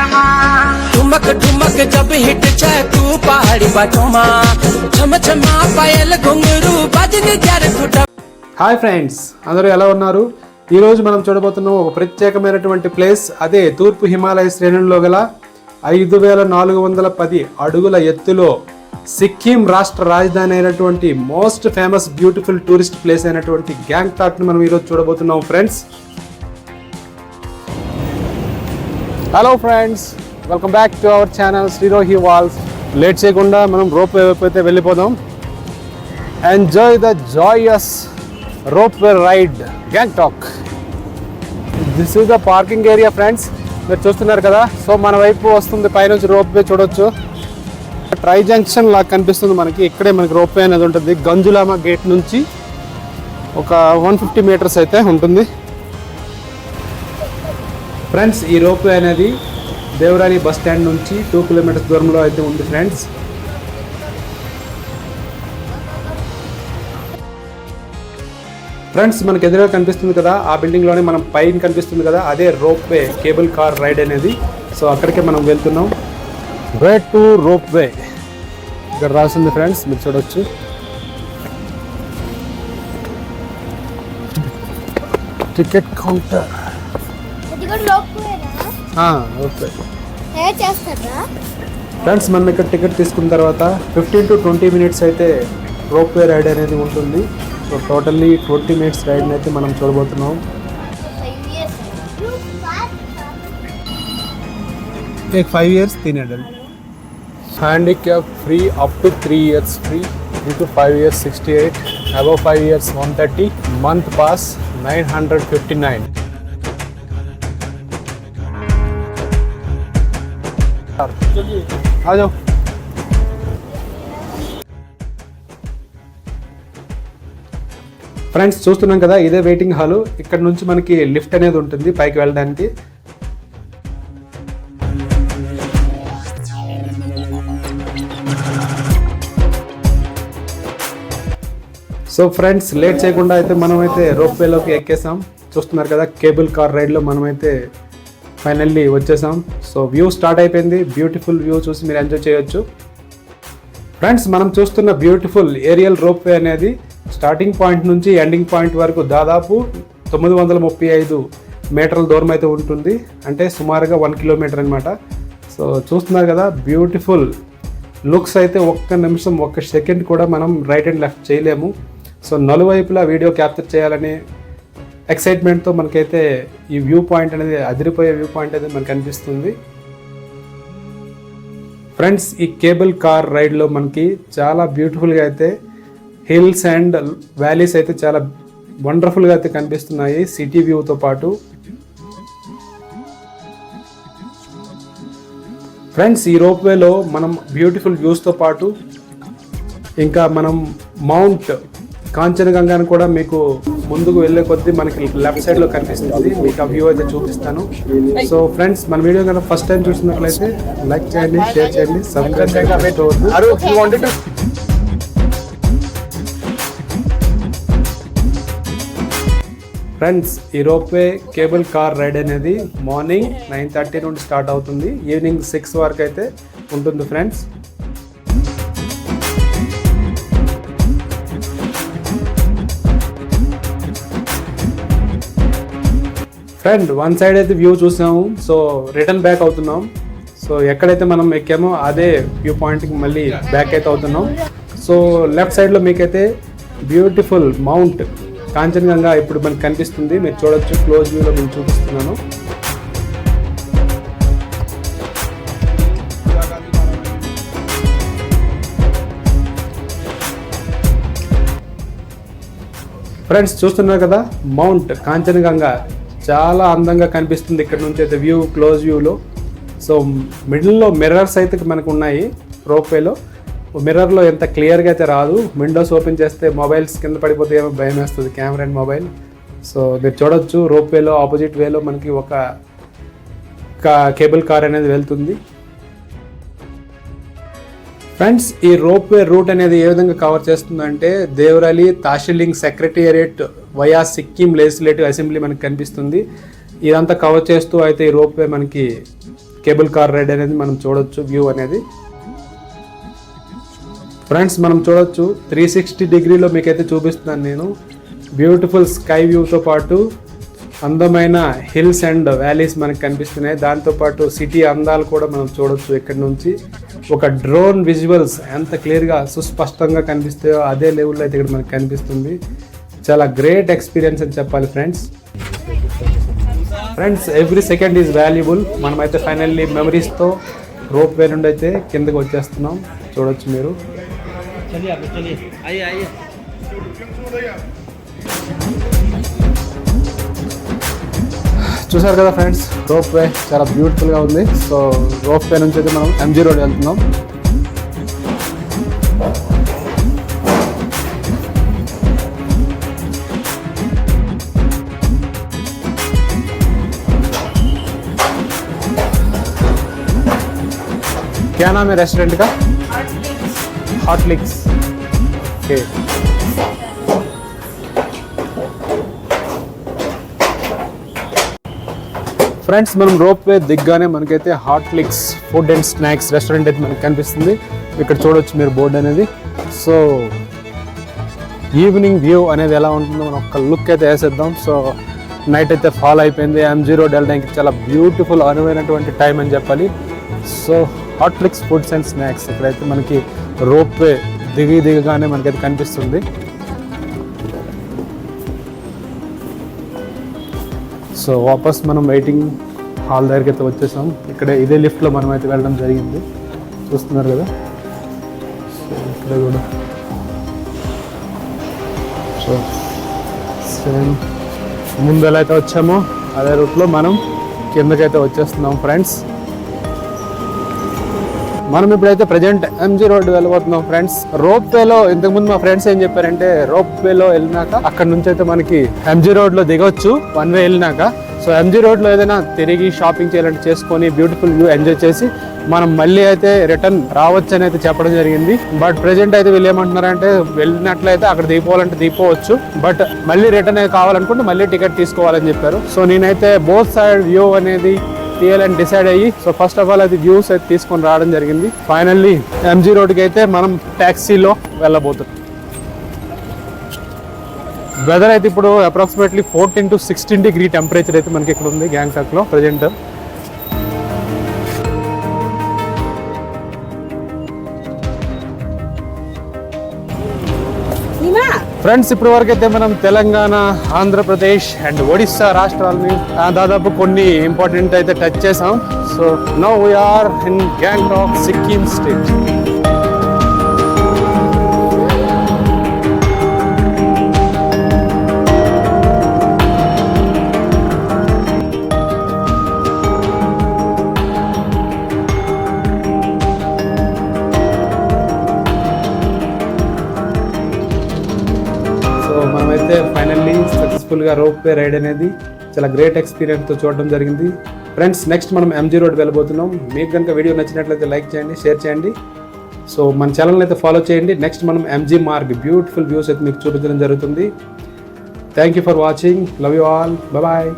ठुमक ठुमक जब हिट जाए तू पहाड़ी बाटों छम छमा पायल घुंगरू बजनी ग्यार फुट. హాయ్ ఫ్రెండ్స్, అందరూ ఎలా ఉన్నారు? ఈరోజు మనం చూడబోతున్నాం ఒక ప్రత్యేకమైనటువంటి ప్లేస్. అదే తూర్పు హిమాలయ శ్రేణుల్లో గల 5410 అడుగుల ఎత్తులో సిక్కిం రాష్ట్ర రాజధాని అయినటువంటి most famous beautiful tourist place అయినటువంటి గ్యాంగ్టాక్ని మనం ఈరోజు చూడబోతున్నాం friends. Hello friends, welcome back to our channel Srirohi walls. Late చేయకుండా మనం రోప్ వే వైపు అయితే వెళ్ళిపోదాం. Enjoy the joyous rope way ride Gangtok. This is the parking area friends, మీరు చూస్తున్నారు కదా. సో మన వైపు వస్తుంది పైనుంచి రోప్ వే చూడొచ్చు. ట్రై జంక్షన్ లాగా కనిపిస్తుంది మనకి. ఇక్కడే మనకి రోప్ వే అనేది ఉంటుంది. గంజులామా గేట్ నుంచి ఒక 150 మీటర్స్ అయితే ఉంటుంది ఫ్రెండ్స్. ఈ రోప్ వే అనేది దేవరాలి బస్ స్టాండ్ నుంచి 2 కిలోమీటర్స్ దూరంలో అయితే ఉంది ఫ్రెండ్స్. ఫ్రెండ్స్ మనకి ఎదురుగా కనిపిస్తుంది కదా, ఆ బిల్డింగ్లోనే మనం పైన కనిపిస్తుంది కదా, అదే rope way cable car ride అనేది. సో అక్కడికే మనం వెళ్తున్నాం. వే టు రోప్ వే ఇక్కడ రాసింది ఫ్రెండ్స్, మీరు చూడొచ్చు. Ticket counter friends. మనం ఇక్కడ టికెట్ తీసుకున్న తర్వాత 15 to 20 మినిట్స్ అయితే రోప్ వే రైడ్ అనేది ఉంటుంది. సో టోటల్లీ 20 మినిట్స్ రైడ్ని అయితే మనం చూడబోతున్నాం. एक 5 years 3 adult. Handicap free up to 3 years free. 3 to 5 years 68. Above 5 years 130. Month pass 959. आ जाओ. ఫ్రెండ్స్ చూస్తున్నాం కదా, ఇదే వెయిటింగ్ హాలు. ఇక్కడ నుంచి మనకి లిఫ్ట్ అనేది ఉంటుంది పైకి వెళ్ళడానికి. సో ఫ్రెండ్స్ లేట్ చేయకుండా అయితే మనమైతే రోప్ వేలోకి ఎక్కేసాం. చూస్తున్నారు కదా, కేబుల్ కార్ రైడ్లో మనమైతే ఫైనల్లీ వచ్చేసాం. సో వ్యూ స్టార్ట్ అయిపోయింది. బ్యూటిఫుల్ వ్యూ చూసి మీరు ఎంజాయ్ చేయొచ్చు ఫ్రెండ్స్. మనం చూస్తున్న బ్యూటిఫుల్ ఏరియల్ రోప్ వే అనేది స్టార్టింగ్ పాయింట్ నుంచి ఎండింగ్ పాయింట్ వరకు దాదాపు 935 మీటర్ల దూరం అయితే ఉంటుంది. అంటే సుమారుగా 1 కిలోమీటర్ అనమాట. సో చూస్తున్నారు కదా, బ్యూటిఫుల్ లుక్స్ అయితే. ఒక్క నిమిషం, ఒక్క సెకండ్ కూడా మనం రైట్ అండ్ లెఫ్ట్ చేయలేము. సో నలువైపులా వీడియో క్యాప్చర్ చేయాలని ఎక్సైట్మెంట్తో మనకైతే ఈ వ్యూ పాయింట్ అనేది, అదిరిపోయే వ్యూ పాయింట్ అనేది మనకు కనిపిస్తుంది ఫ్రెండ్స్. ఈ కేబుల్ కార్ రైడ్లో మనకి చాలా బ్యూటిఫుల్గా అయితే హిల్స్ అండ్ వ్యాలీస్ అయితే చాలా వండర్ఫుల్గా అయితే కనిపిస్తున్నాయి సిటీ వ్యూతో పాటు. ఫ్రెండ్స్ ఈ రోప్ వేలో మనం బ్యూటిఫుల్ వ్యూస్తో పాటు ఇంకా మనం మౌంట్ కాంచనగంగాను కూడా మీకు ముందుకు వెళ్ళే కొద్దీ మనకి లెఫ్ట్ సైడ్లో కనిపిస్తుంది. మీకు ఆ వ్యూ అయితే చూపిస్తాను. సో ఫ్రెండ్స్ మన వీడియో కనుక ఫస్ట్ టైం చూసినట్లయితే లైక్ చేయండి, షేర్ చేయండి, సబ్స్క్రైబ్ చేయండి. ఫ్రెండ్స్ ఈ రోప్వే కేబుల్ కార్ రైడ్ అనేది మార్నింగ్ 9:30 నుండి స్టార్ట్ అవుతుంది. ఈవినింగ్ 6 వరకు అయితే ఉంటుంది ఫ్రెండ్స్. ఫ్రెండ్ వన్ సైడ్ అయితే వ్యూ చూసాము. సో రిటర్న్ బ్యాక్ అవుతున్నాం. సో ఎక్కడైతే మనం ఎక్కామో అదే వ్యూ పాయింట్కి మళ్ళీ బ్యాక్ అయితే అవుతున్నాం. సో లెఫ్ట్ సైడ్లో మీకైతే బ్యూటిఫుల్ మౌంట్ కాంచనగంగా ఇప్పుడు మనకు కనిపిస్తుంది. మీరు చూడొచ్చు, క్లోజ్ వ్యూలో నేను చూపిస్తున్నాను. ఫ్రెండ్స్ చూస్తున్నారు కదా, మౌంట్ కాంచనగంగా చాలా అందంగా కనిపిస్తుంది ఇక్కడ నుంచి అయితే వ్యూ, క్లోజ్ వ్యూలో. సో మిడిల్లో మిర్రర్స్ అయితే మనకు ఉన్నాయి రోప్వేలో. మిర్రర్లో ఎంత క్లియర్గా అయితే రాదు. విండోస్ ఓపెన్ చేస్తే మొబైల్స్ కింద పడిపోతే ఏమో భయం వేస్తుంది, కెమెరా అండ్ మొబైల్. సో మీరు చూడొచ్చు రోప్ వేలో ఆపోజిట్ వేలో మనకి ఒక కేబుల్ కార్ అనేది వెళ్తుంది. ఫ్రెండ్స్ ఈ రోప్ వే రూట్ అనేది ఏ విధంగా కవర్ చేస్తుందంటే Deorali tehsil secretariat via Sikkim legislative assembly మనకి కనిపిస్తుంది. ఇదంతా కవర్ చేస్తూ అయితే ఈ రోప్ వే మనకి కేబుల్ కార్ రైడ్ అనేది మనం చూడొచ్చు. వ్యూ అనేది ఫ్రెండ్స్ మనం చూడొచ్చు 360 డిగ్రీలో మీకైతే చూపిస్తున్నాను నేను. బ్యూటిఫుల్ స్కై వ్యూతో పాటు అందమైన హిల్స్ అండ్ వ్యాలీస్ మనకు కనిపిస్తున్నాయి. దాంతోపాటు సిటీ అందాలు కూడా మనం చూడొచ్చు ఇక్కడ నుంచి. ఒక డ్రోన్ విజువల్స్ ఎంత క్లియర్గా సుస్పష్టంగా కనిపిస్తాయో అదే లెవెల్లో అయితే ఇక్కడ మనకు కనిపిస్తుంది. చాలా గ్రేట్ ఎక్స్పీరియన్స్ అని చెప్పాలి friends. Every second is valuable. మనమైతే ఫైనల్లీ మెమరీస్తో రోప్ వే నుండి అయితే కిందకి వచ్చేస్తున్నాం. చూడొచ్చు మీరు. చూసారు కదా ఫ్రెండ్స్, రోప్ వే చాలా బ్యూటిఫుల్గా ఉంది. సో రోప్ వే నుంచి అయితే మనం ఎంజీ రోడ్ వెళ్తున్నాం. क्या नाम है रेस्टोरेंट का? हॉट लिक्स. ओके. ఫ్రెండ్స్ మనం రోప్ వే దిగ్గానే మనకైతే hot licks food and snacks restaurant అయితే మనకు కనిపిస్తుంది. ఇక్కడ చూడొచ్చు మీరు బోర్డు అనేది. సో ఈవినింగ్ వ్యూ అనేది ఎలా ఉంటుందో మనం ఒక లుక్ అయితే వేసేద్దాం. సో నైట్ అయితే ఫాల్ అయిపోయింది. ఎంజీ రోడ్ వెళ్ళడానికి చాలా బ్యూటిఫుల్ అనువైనటువంటి టైం అని చెప్పాలి. So hot licks foods and snacks ఇక్కడైతే మనకి రోప్ వే దిగగానే మనకైతే కనిపిస్తుంది. సో వాపస్ మనం వెయిటింగ్ హాల్ దగ్గరికి అయితే వచ్చేసాం. ఇక్కడ ఇదే లిఫ్ట్లో మనం అయితే వెళ్ళడం జరిగింది. చూస్తున్నారు కదా. సో ఇక్కడ కూడా సో సేమ్ ముందు ఎలా అయితే వచ్చామో అదే రూట్లో మనం కిందకైతే వచ్చేస్తున్నాం ఫ్రెండ్స్. మనం ఇప్పుడైతే ప్రజెంట్ ఎంజీ రోడ్ వెళ్ళబోతున్నాం ఫ్రెండ్స్. రోప్ వేలో ఇంతకుముందు మా ఫ్రెండ్స్ ఏం చెప్పారంటే రోప్ వేలో వెళ్ళినాక అక్కడ నుంచి అయితే మనకి ఎంజీ రోడ్ లో దిగొచ్చు వన్ వే వెళ్ళినాక. సో ఎంజీ రోడ్ లో ఏదైనా తిరిగి షాపింగ్ చేయాలంటే చేసుకొని బ్యూటిఫుల్ వ్యూ ఎంజాయ్ చేసి మనం మళ్ళీ అయితే రిటర్న్ రావచ్చు అని అయితే చెప్పడం జరిగింది. బట్ ప్రెజెంట్ అయితే వీళ్ళు ఏమంటున్నారంటే వెళ్ళినట్లయితే అక్కడ దిగిపోవాలంటే దిగిపోవచ్చు, బట్ మళ్ళీ రిటర్న్ కావాలనుకుంటే మళ్ళీ టికెట్ తీసుకోవాలని చెప్పారు. సో నేనైతే బోత్ సైడ్ వ్యూ అనేది తీయాలని డిసైడ్ అయ్యి సో ఫస్ట్ ఆఫ్ ఆల్ అది వ్యూస్ అయితే తీసుకొని రావడం జరిగింది. ఫైనల్లీ ఎంజీ రోడ్కి అయితే మనం ట్యాక్సీలో వెళ్ళబోతున్నాం. వెదర్ అయితే ఇప్పుడు అప్రాక్సిమేట్లీ 14 to 16 డిగ్రీ టెంపరేచర్ అయితే మనకి ఇక్కడ ఉంది గ్యాంగ్టాక్లో ప్రజెంట్. ఫ్రెండ్స్ ఇప్పటి వరకు అయితే మనం తెలంగాణ, ఆంధ్రప్రదేశ్ అండ్ ఒడిస్సా రాష్ట్రాలని దాదాపు కొన్ని ఇంపార్టెంట్ అయితే టచ్ చేసాం. So now we are in Gangtok, Sikkim state. మనమైతే ఫైనల్లీ సక్సెస్ఫుల్గా రోప్ వే రైడ్ అనేది చాలా గ్రేట్ ఎక్స్పీరియన్స్తో చూడడం జరిగింది. ఫ్రెండ్స్ నెక్స్ట్ మనం ఎంజీ రోడ్ వెళ్ళబోతున్నాం. మీకు కనుక వీడియో నచ్చినట్లయితే లైక్ చేయండి, షేర్ చేయండి. సో మన ఛానల్ని అయితే ఫాలో చేయండి. నెక్స్ట్ మనం ఎంజీ మార్గ్ బ్యూటిఫుల్ వ్యూస్ అయితే మీకు చూపించడం జరుగుతుంది. Thank you for watching. Love you all. Bye.